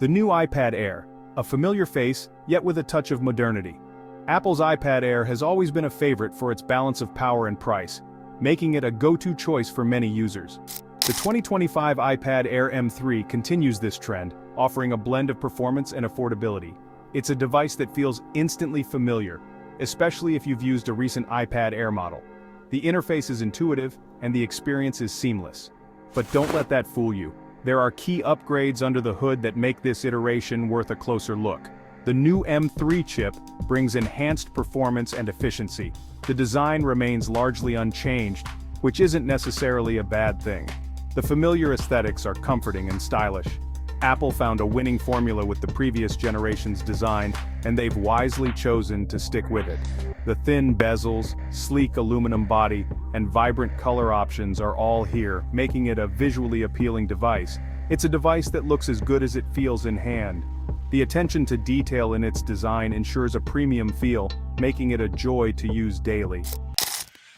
The new iPad Air, a familiar face, yet with a touch of modernity. Apple's iPad Air has always been a favorite for its balance of power and price, making it a go-to choice for many users. The 2025 iPad Air M3 continues this trend, offering a blend of performance and affordability. It's a device that feels instantly familiar, especially if you've used a recent iPad Air model. The interface is intuitive, and the experience is seamless. But don't let that fool you. There are key upgrades under the hood that make this iteration worth a closer look. The new M3 chip brings enhanced performance and efficiency. The design remains largely unchanged, which isn't necessarily a bad thing. The familiar aesthetics are comforting and stylish. Apple found a winning formula with the previous generation's design, and they've wisely chosen to stick with it. The thin bezels, sleek aluminum body, and vibrant color options are all here, making it a visually appealing device. It's a device that looks as good as it feels in hand. The attention to detail in its design ensures a premium feel, making it a joy to use daily.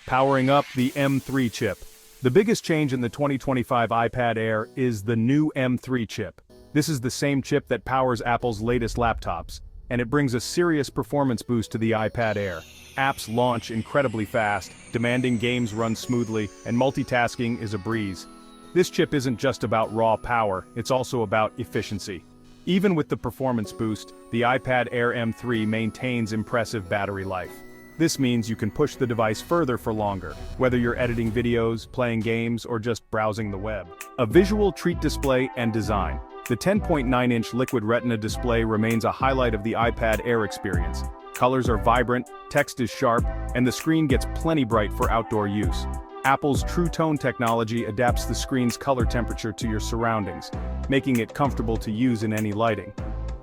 Powering up the M3 chip. The biggest change in the 2025 iPad Air is the new M3 chip. This is the same chip that powers Apple's latest laptops, and it brings a serious performance boost to the iPad Air. Apps launch incredibly fast, demanding games run smoothly, and multitasking is a breeze. This chip isn't just about raw power, it's also about efficiency. Even with the performance boost, the iPad Air M3 maintains impressive battery life. This means you can push the device further for longer, whether you're editing videos, playing games, or just browsing the web. A visual treat display and design. The 10.9-inch Liquid Retina display remains a highlight of the iPad Air experience. Colors are vibrant, text is sharp, and the screen gets plenty bright for outdoor use. Apple's True Tone technology adapts the screen's color temperature to your surroundings, making it comfortable to use in any lighting.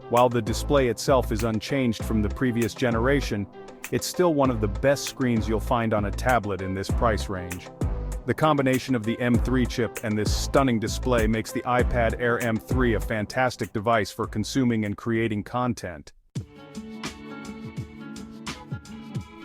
While the display itself is unchanged from the previous generation, it's still one of the best screens you'll find on a tablet in this price range. The combination of the M3 chip and this stunning display makes the iPad Air M3 a fantastic device for consuming and creating content.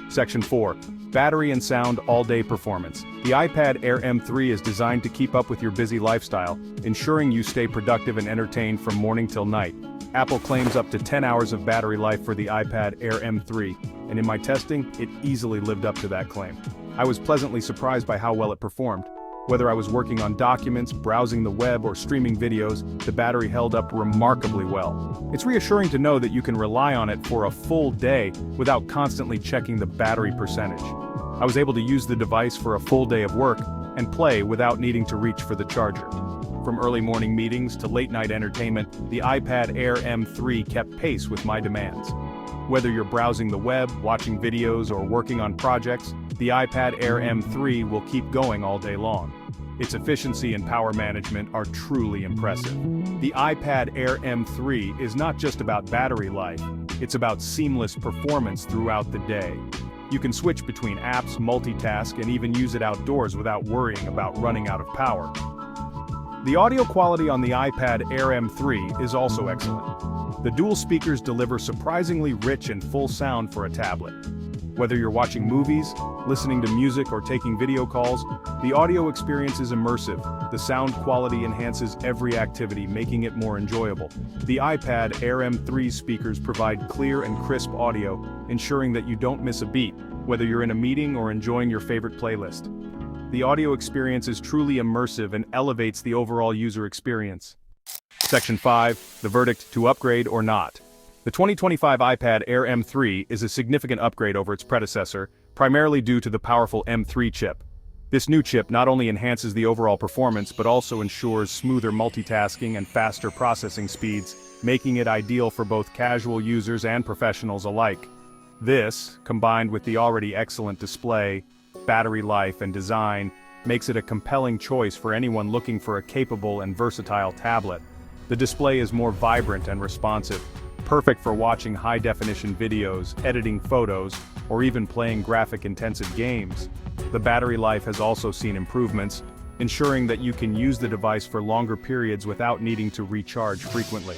Section 4. Battery and sound all-day performance. The iPad Air M3 is designed to keep up with your busy lifestyle, ensuring you stay productive and entertained from morning till night. Apple claims up to 10 hours of battery life for the iPad Air M3, and in my testing, it easily lived up to that claim. I was pleasantly surprised by how well it performed. Whether I was working on documents, browsing the web, or streaming videos, the battery held up remarkably well. It's reassuring to know that you can rely on it for a full day without constantly checking the battery percentage. I was able to use the device for a full day of work and play without needing to reach for the charger. From early morning meetings to late-night entertainment, the iPad Air M3 kept pace with my demands. Whether you're browsing the web, watching videos, or working on projects, the iPad Air M3 will keep going all day long. Its efficiency and power management are truly impressive. The iPad Air M3 is not just about battery life, it's about seamless performance throughout the day. You can switch between apps, multitask, and even use it outdoors without worrying about running out of power. The audio quality on the iPad Air M3 is also excellent. The dual speakers deliver surprisingly rich and full sound for a tablet. Whether you're watching movies, listening to music, or taking video calls, the audio experience is immersive. The sound quality enhances every activity, making it more enjoyable. The iPad Air M3 speakers provide clear and crisp audio, ensuring that you don't miss a beat, whether you're in a meeting or enjoying your favorite playlist. The audio experience is truly immersive and elevates the overall user experience. Section 5. The verdict: to upgrade or not. The 2025 iPad Air M3 is a significant upgrade over its predecessor, primarily due to the powerful M3 chip. This new chip not only enhances the overall performance but also ensures smoother multitasking and faster processing speeds, making it ideal for both casual users and professionals alike. This, combined with the already excellent display, battery life, and design, makes it a compelling choice for anyone looking for a capable and versatile tablet. The display is more vibrant and responsive, perfect for watching high-definition videos, editing photos, or even playing graphic-intensive games. The battery life has also seen improvements, ensuring that you can use the device for longer periods without needing to recharge frequently.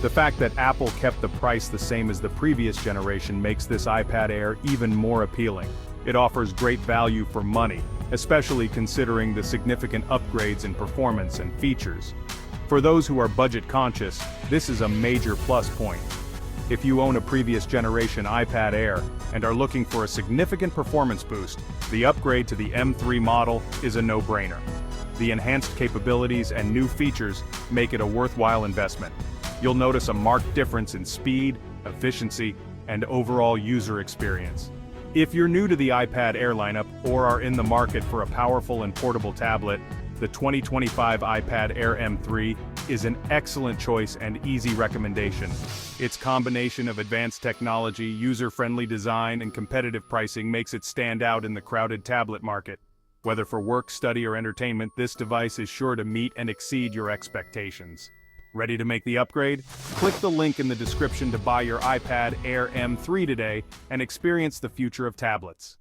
The fact that Apple kept the price the same as the previous generation makes this iPad Air even more appealing. It offers great value for money, especially considering the significant upgrades in performance and features. For those who are budget conscious, this is a major plus point. If you own a previous generation iPad Air and are looking for a significant performance boost, the upgrade to the M3 model is a no-brainer. The enhanced capabilities and new features make it a worthwhile investment. You'll notice a marked difference in speed, efficiency, and overall user experience. If you're new to the iPad Air lineup or are in the market for a powerful and portable tablet, the 2025 iPad Air M3 is an excellent choice and easy recommendation. Its combination of advanced technology, user-friendly design, and competitive pricing makes it stand out in the crowded tablet market. Whether for work, study, or entertainment, this device is sure to meet and exceed your expectations. Ready to make the upgrade? Click the link in the description to buy your iPad Air M3 today and experience the future of tablets.